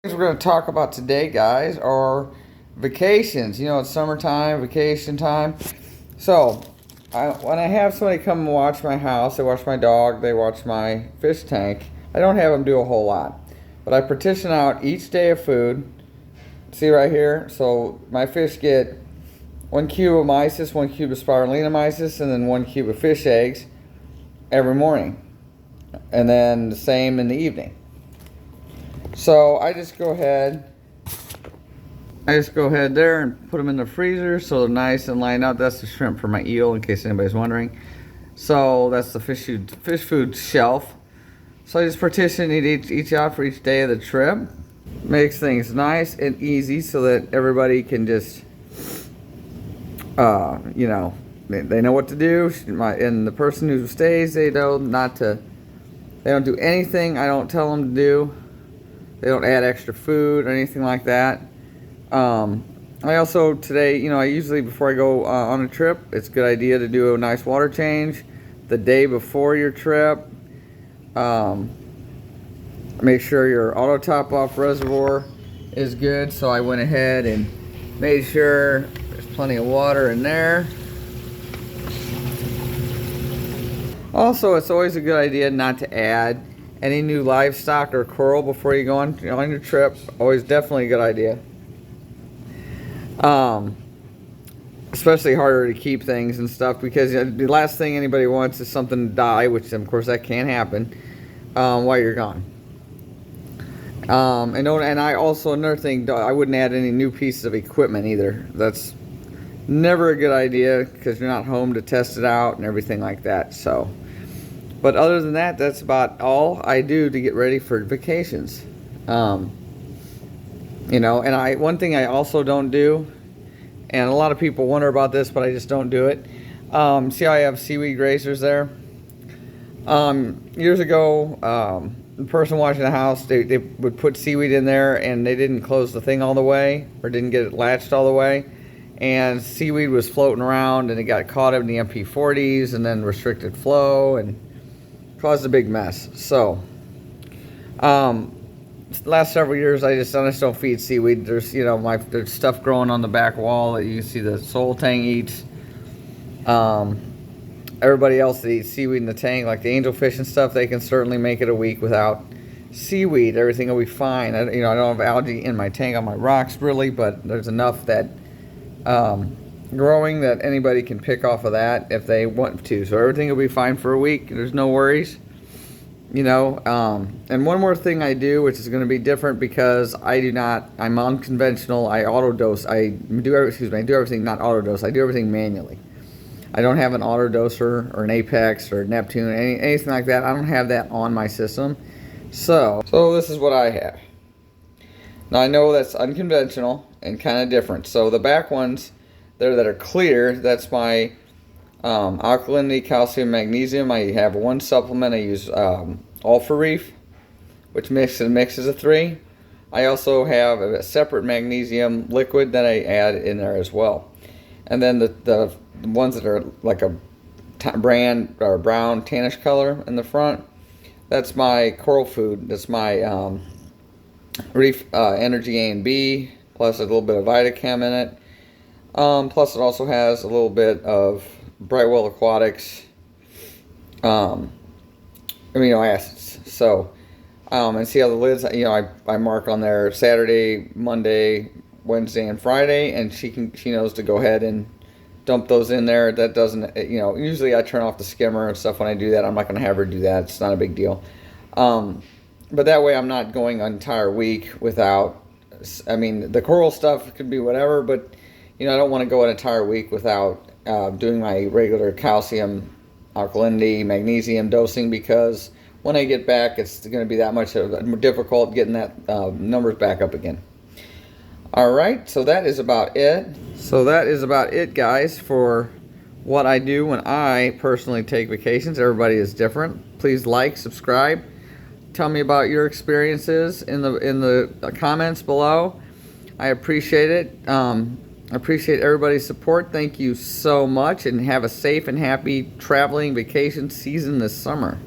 Things we're going to talk about today, guys, are vacations. You know, it's summertime, vacation time. So, when I have somebody come and watch my house, they watch my dog, they watch my fish tank, I don't have them do a whole lot. But I partition out each day of food. See right here? So, my fish get 1 cube of mysis, 1 cube of spirulina mysis, and then 1 cube of fish eggs every morning. And then the same in the evening. So I just go ahead there and put them in the freezer so they're nice and lined up. That's the shrimp for my eel, in case anybody's wondering. So that's the fish food shelf. So I just partition each out for each day of the trip. Makes things nice and easy so that everybody can just, you know, they know what to do. And the person who stays, they know not to. They don't do anything I don't tell them to do. They don't add extra food or anything like that. I also today, you know, I usually before I go on a trip, it's a good idea to do a nice water change the day before your trip. Make sure your auto top off reservoir is good. So I went ahead and made sure there's plenty of water in there. Also, it's always a good idea not to add any new livestock or coral before you go on your trip. Always definitely a good idea. Especially harder to keep things and stuff, because the last thing anybody wants is something to die, which of course that can happen while you're gone. And I also, another thing, I wouldn't add any new pieces of equipment either. That's never a good idea because you're not home to test it out and everything like that. So. But other than that, that's about all I do to get ready for vacations. You know, and one thing I also don't do, and a lot of people wonder about this, but I just don't do it. See how I have seaweed grazers there? Years ago, the person watching the house, they would put seaweed in there and they didn't close the thing all the way, or didn't get it latched all the way. And seaweed was floating around and it got caught up in the MP40s and then restricted flow and caused a big mess. So, last several years, I just don't feed seaweed. There's, you know, there's stuff growing on the back wall that you can see the soul tang eats. Everybody else that eats seaweed in the tank, like the angelfish and stuff, they can certainly make it a week without seaweed. Everything will be fine. I don't have algae in my tank on my rocks really, but there's enough that growing that anybody can pick off of that if they want to. So everything will be fine for a week. There's no worries. You know, and one more thing I do, which is going to be different because I'm unconventional. I do everything, not auto dose. I do everything manually. I don't have an auto doser or an Apex or Neptune, anything like that. I don't have that on my system. So this is what I have. Now I know that's unconventional and kind of different. So the back ones there that are clear, that's my alkalinity, calcium, magnesium. I have one supplement. I use Alpha Reef, which mixes of 3. I also have a separate magnesium liquid that I add in there as well. And then the ones that are like a brand or brown tannish color in the front, that's my coral food. That's my Reef Energy A and B, plus a little bit of Vitachem in it. Plus it also has a little bit of Brightwell Aquatics amino acids. So, and see how the lids, you know, I mark on there Saturday, Monday, Wednesday, and Friday, and she knows to go ahead and dump those in there. That doesn't, you know, usually I turn off the skimmer and stuff when I do that. I'm not going to have her do that. It's not a big deal. But that way I'm not going an entire week without, I mean, the coral stuff could be whatever, but, you know, I don't want to go an entire week without doing my regular calcium, alkalinity, magnesium dosing, because when I get back, it's going to be that much difficult getting that numbers back up again. All right, so that is about it. So that is about it, guys, for what I do when I personally take vacations. Everybody is different. Please like, subscribe. Tell me about your experiences in the comments below. I appreciate it. I appreciate everybody's support. Thank you so much, and have a safe and happy traveling vacation season this summer.